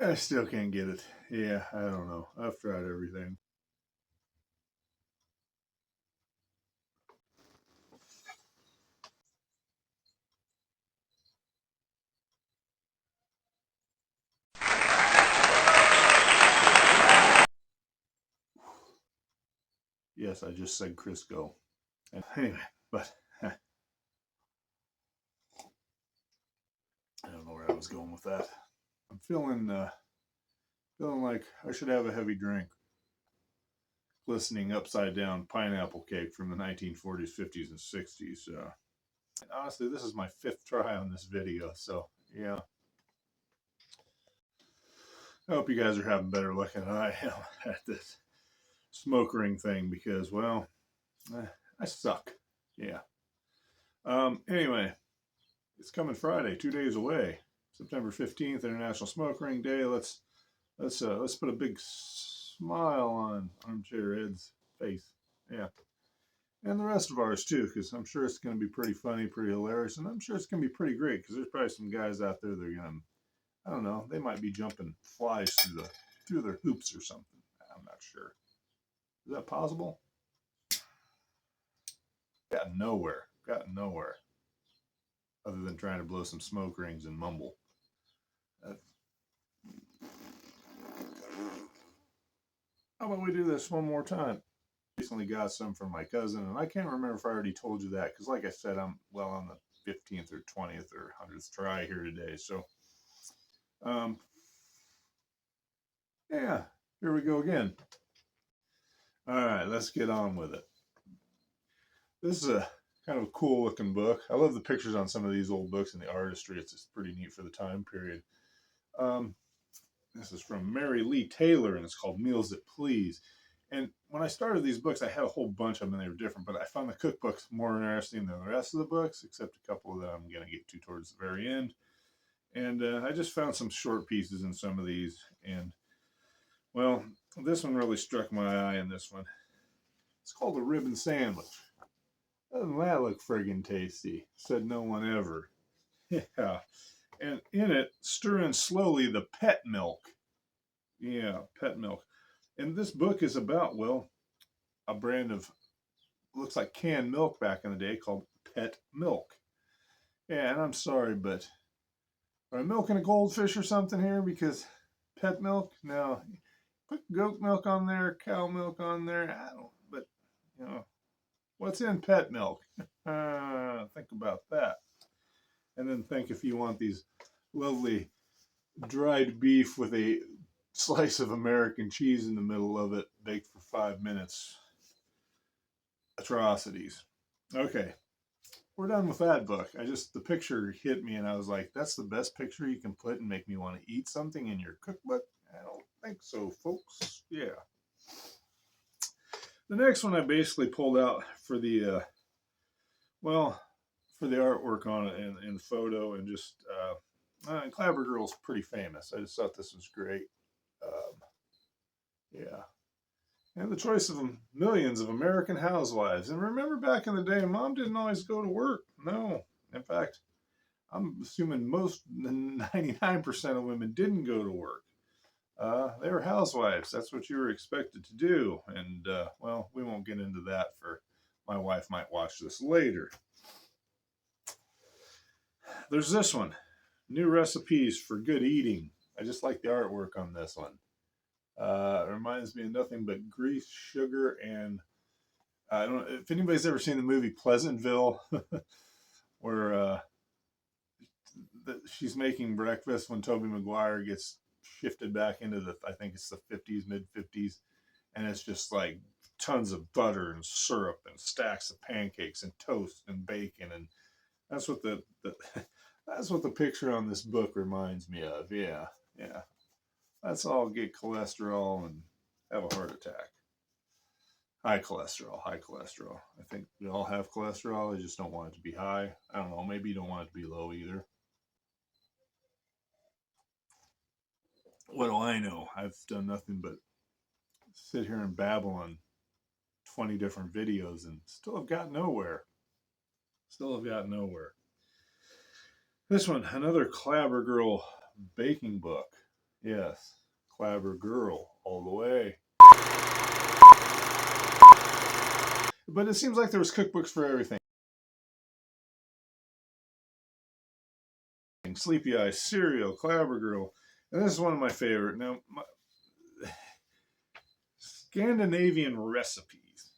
I still can't get it. Yeah, I don't know. I've tried everything. Yes, I just said Crisco. And anyway, but I don't know where I was going with that. I'm feeling like I should have a heavy drink. Glistening upside down pineapple cake from the 1940s, 50s, and 60s. And honestly, this is my fifth try on this video, so yeah. I hope you guys are having better luck than I am at this smoke ring thing because, well, I suck. Yeah. Anyway, it's coming Friday, 2 days away, September 15th, International Smoke Ring Day. Let's put a big smile on Armchair Ed's face. Yeah. And the rest of ours too, because I'm sure it's going to be pretty funny, pretty hilarious, and I'm sure it's going to be pretty great because there's probably some guys out there that are going to, I don't know, they might be jumping flies through their hoops or something. I'm not sure. Is that possible? Got nowhere, other than trying to blow some smoke rings and mumble. How about we do this one more time? Recently got some from my cousin, and I can't remember if I already told you that because, like I said, I'm well on the 15th or 20th or 100th try here today. So, um, yeah, here we go again. All right, let's get on with it. This is a kind of a cool looking book. I love the pictures on some of these old books and the artistry. It's just pretty neat for the time period. Um, this is from Mary Lee Taylor, and it's called Meals That Please. And when I started these books, I had a whole bunch of them, and they were different. But I found the cookbooks more interesting than the rest of the books, except a couple that I'm going to get to towards the very end. And I just found some short pieces in some of these. And, well, this one really struck my eye in this one. It's called a ribbon sandwich. Doesn't that look friggin' tasty? Said no one ever. Yeah. And in it, stir in slowly the pet milk. Yeah, pet milk. And this book is about, well, a brand of, looks like canned milk back in the day called Pet Milk. Yeah, and I'm sorry, but are I milking a goldfish or something here? Because pet milk? No. Put goat milk on there, cow milk on there. I don't, but, you know, what's in pet milk? Think about that. And then think if you want these lovely dried beef with a slice of American cheese in the middle of it, baked for 5 minutes. Atrocities. Okay, we're done with that book. The picture hit me and I was like, that's the best picture you can put and make me want to eat something in your cookbook? I don't think so, folks. Yeah. The next one I basically pulled out for the, well, for the artwork on it and the photo and just, Clabber Girl's pretty famous. I just thought this was great. Yeah. And the choice of millions of American housewives. And remember back in the day, mom didn't always go to work. No. In fact, I'm assuming most 99% of women didn't go to work. They were housewives. That's what you were expected to do. And, well, we won't get into that for my wife might watch this later. There's this one. New recipes for good eating. I just like the artwork on this one. It reminds me of nothing but grease, sugar, and I don't know if anybody's ever seen the movie Pleasantville, where she's making breakfast when Tobey Maguire gets shifted back into I think it's the 50s, mid 50s, and it's just like tons of butter and syrup and stacks of pancakes and toast and bacon, and that's what the that's what the picture on this book reminds me of. Yeah, yeah. Let's all get cholesterol and have a heart attack. High cholesterol, high cholesterol. I think we all have cholesterol. I just don't want it to be high. I don't know. Maybe you don't want it to be low either. What do I know? I've done nothing but sit here and babble on 20 different videos and still have got nowhere. Still have got nowhere. This one, another Clabber Girl baking book. Yes, Clabber Girl all the way. But it seems like there was cookbooks for everything. Sleepy Eyes, cereal, Clabber Girl. And this is one of my favorite. Now, Scandinavian recipes.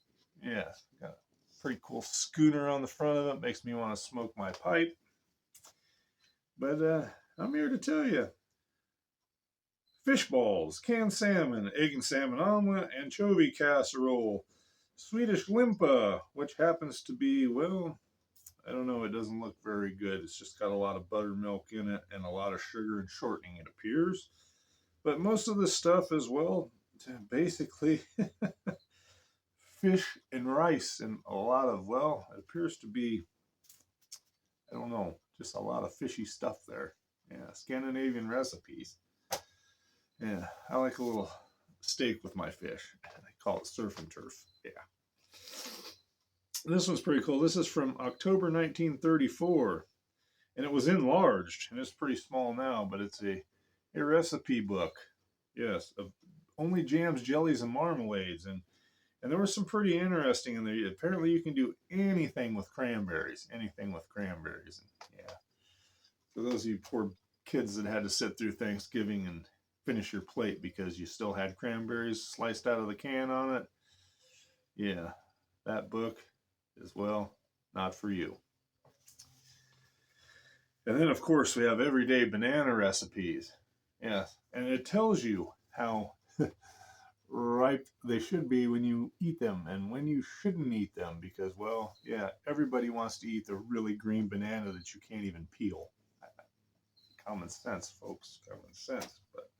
Yeah, got a pretty cool schooner on the front of it. Makes me want to smoke my pipe. But I'm here to tell you. Fish balls, canned salmon, egg and salmon omelet, anchovy casserole, Swedish limpa, which happens to be, well, I don't know, it doesn't look very good. It's just got a lot of buttermilk in it and a lot of sugar and shortening, it appears. But most of the stuff is, well, basically fish and rice and a lot of, well, it appears to be, I don't know, just a lot of fishy stuff there. Yeah, Scandinavian recipes. Yeah, I like a little steak with my fish. I call it surf and turf. Yeah. This one's pretty cool. This is from October 1934. And it was enlarged. And it's pretty small now, but it's a recipe book. Yes, of only jams, jellies, and marmalades. And there was some pretty interesting in there. Apparently you can do anything with cranberries. Anything with cranberries. And yeah. For those of you poor kids that had to sit through Thanksgiving and finish your plate because you still had cranberries sliced out of the can on it. Yeah, that book is, well, not for you. And then, of course, we have everyday banana recipes. Yes, and it tells you how ripe they should be when you eat them and when you shouldn't eat them because, well, yeah, everybody wants to eat the really green banana that you can't even peel. Common sense, folks, common sense. But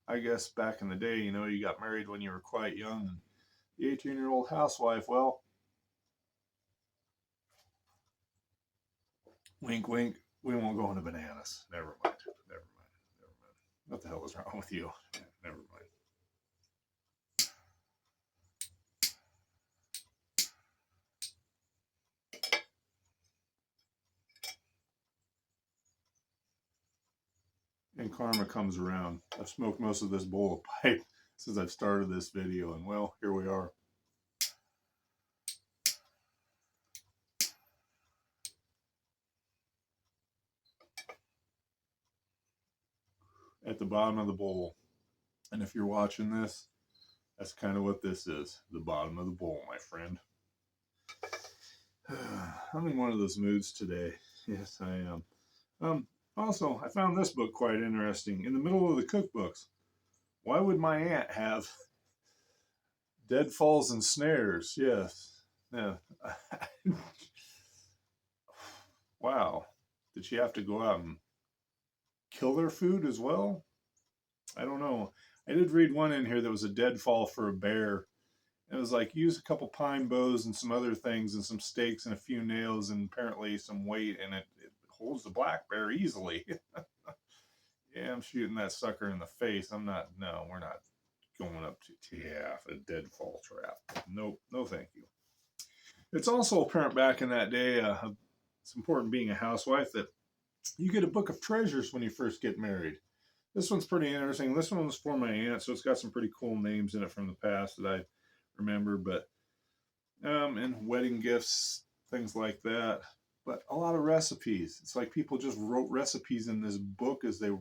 I guess back in the day, you know, you got married when you were quite young. And the 18-year-old housewife, well, wink, wink, we won't go into bananas. Never mind. Never mind. Never mind. What the hell is wrong with you? Never mind. And karma comes around. I've smoked most of this bowl of pipe since I've started this video, and well, here we are. At the bottom of the bowl. And if you're watching this, that's kind of what this is. The bottom of the bowl, my friend. I'm in one of those moods today. Yes, I am. Also, I found this book quite interesting. In the middle of the cookbooks, why would my aunt have deadfalls and snares? Yes. Yeah. Wow. Did she have to go out and kill their food as well? I don't know. I did read one in here that was a deadfall for a bear. It was like use a couple pine bows and some other things and some stakes and a few nails and apparently some weight, and it holds the black bear easily. Yeah, I'm shooting that sucker in the face. I'm not, no, we're not going up to, yeah, a deadfall trap. Nope, no thank you. It's also apparent back in that day, it's important being a housewife that you get a book of treasures when you first get married. This one's pretty interesting. This one was for my aunt, so it's got some pretty cool names in it from the past that I remember, but and wedding gifts, things like that. But a lot of recipes. It's like people just wrote recipes in this book as they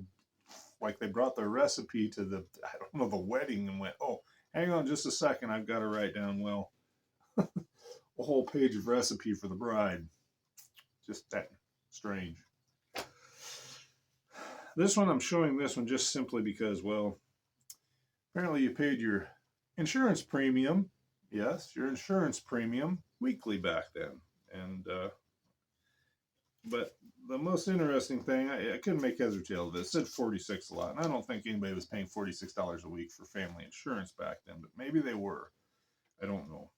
brought their recipe to the, I don't know, the wedding and went, oh, hang on just a second, I've got to write down, well, a whole page of recipe for the bride. Just that strange. This one, I'm showing this one just simply because, well, apparently you paid your insurance premium. Yes, your insurance premium weekly back then. And, but the most interesting thing, I couldn't make heads or tails of this. It said 46 a lot. And I don't think anybody was paying $46 a week for family insurance back then, but maybe they were. I don't know.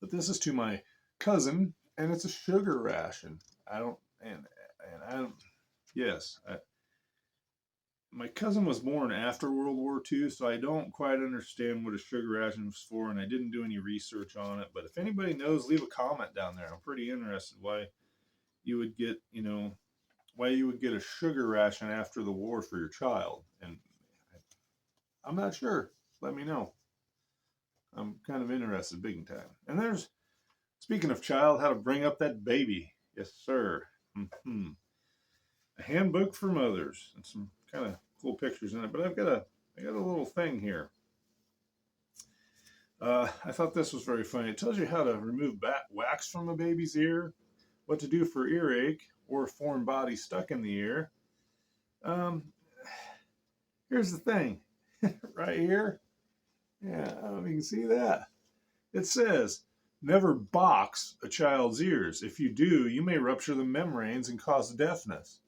But this is to my cousin, and it's a sugar ration. I don't, and I don't, yes. My cousin was born after World War II, so I don't quite understand what a sugar ration was for, and I didn't do any research on it. But if anybody knows, leave a comment down there. I'm pretty interested why you would get, you know, why you would get a sugar ration after the war for your child. And I'm not sure. Let me know. I'm kind of interested big time. And there's, speaking of child, how to bring up that baby. Yes, sir. Mm-hmm. A handbook for mothers and some kind of cool pictures in it. But I got a little thing here. I thought this was very funny. It tells you how to remove wax from a baby's ear, what to do for earache or a foreign body stuck in the ear. Here's the thing, right here. Yeah, I don't know if you can see that. It says, never box a child's ears. If you do, you may rupture the membranes and cause deafness.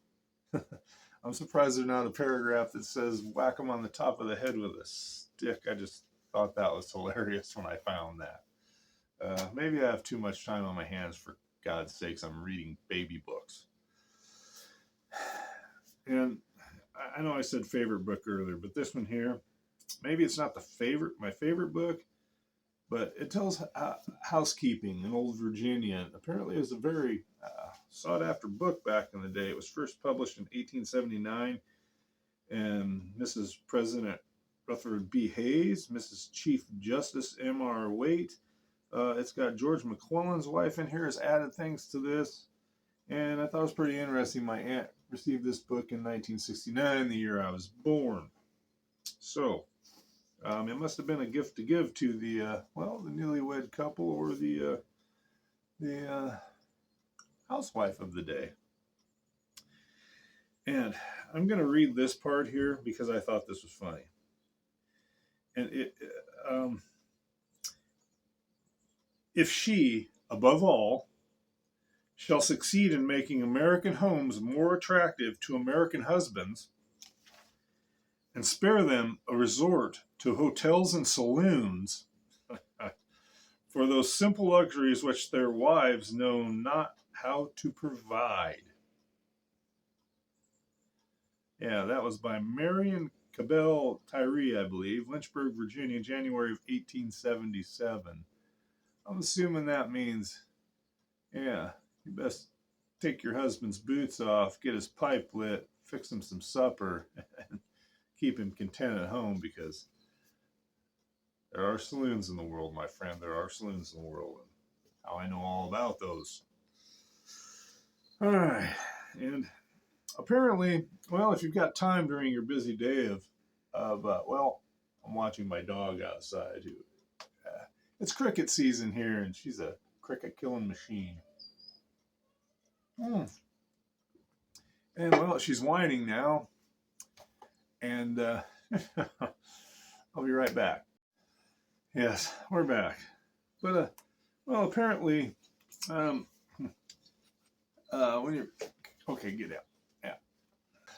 I'm surprised there's not a paragraph that says whack them on the top of the head with a stick. I just thought that was hilarious when I found that. Maybe I have too much time on my hands. For God's sakes, I'm reading baby books. And I know I said favorite book earlier, but this one here, maybe it's not my favorite book, but it tells housekeeping in old Virginia. And apparently it was a very sought after book back in the day. It was first published in 1879, and Mrs. President Rutherford B. Hayes, Mrs. Chief Justice M.R. Waite. It's got George McClellan's wife in here has added things to this. And I thought it was pretty interesting. My aunt received this book in 1969, the year I was born. So, it must have been a gift to give to the newlywed couple or the housewife of the day. And I'm going to read this part here because I thought this was funny. And if she, above all, shall succeed in making American homes more attractive to American husbands and spare them a resort to hotels and saloons for those simple luxuries which their wives know not how to provide. Yeah, that was by Marion Cabell Tyree, I believe, Lynchburg, Virginia, January of 1877. I'm assuming that means, yeah, you best take your husband's boots off, get his pipe lit, fix him some supper, and keep him content at home, because there are saloons in the world, my friend. There are saloons in the world, and how I know all about those. All right, and apparently, well, if you've got time during your busy day of I'm watching my dog outside. It's cricket season here, and she's a cricket killing machine. And well, she's whining now, and I'll be right back. Yes, we're back. But apparently, when you're okay, get out. Yeah.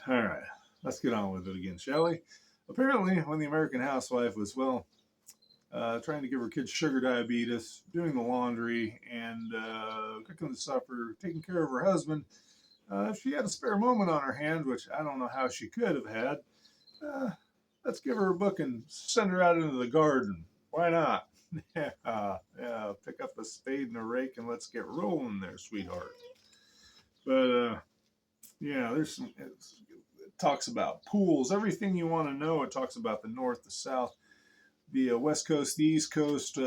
All right, let's get on with it again, shall we? Apparently, when the American housewife was trying to give her kids sugar diabetes, doing the laundry, and cooking the supper, taking care of her husband, if she had a spare moment on her hand, which I don't know how she could have had, let's give her a book and send her out into the garden. Why not? Yeah, pick up a spade and a rake and let's get rolling there, sweetheart. But yeah, it talks about pools, everything you want to know. It talks about the north, the south, the west coast, the east coast,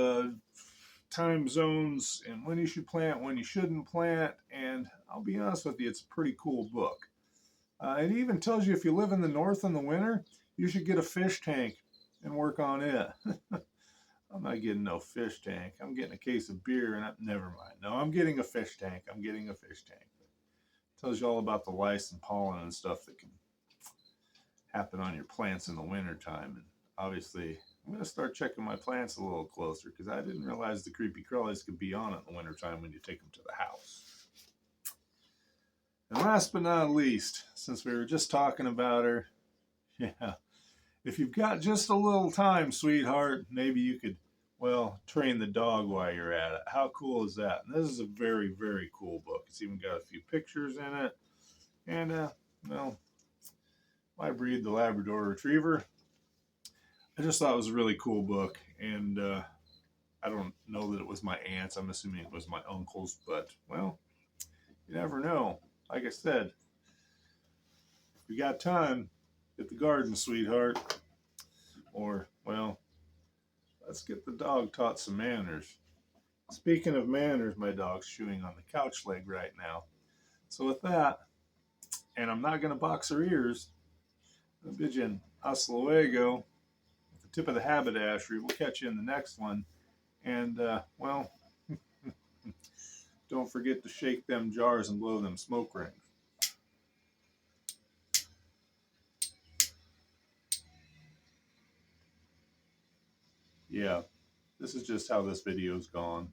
time zones, and when you should plant, when you shouldn't plant. And I'll be honest with you, it's a pretty cool book. It even tells you if you live in the north in the winter, you should get a fish tank and work on it. I'm not getting no fish tank. I'm getting a case of beer, and never mind. No, I'm getting a fish tank. I'm getting a fish tank. It tells you all about the lice and pollen and stuff that can happen on your plants in the wintertime. And obviously, I'm going to start checking my plants a little closer, because I didn't realize the creepy crawlies could be on it in the wintertime when you take them to the house. And last but not least, since we were just talking about her, yeah, if you've got just a little time, sweetheart, maybe you could, train the dog while you're at it. How cool is that? And this is a very, very cool book. It's even got a few pictures in it. And, my breed, the Labrador Retriever. I just thought it was a really cool book. And I don't know that it was my aunt's. I'm assuming it was my uncle's. But, you never know. Like I said, if you got time, get the garden, sweetheart. Or, well, let's get the dog taught some manners. Speaking of manners, my dog's chewing on the couch leg right now. So with that, and I'm not going to box her ears, I'll bid you an hasta luego with the tip of the haberdashery. We'll catch you in the next one. And, well, don't forget to shake them jars and blow them smoke rings. Yeah, this is just how this video's gone.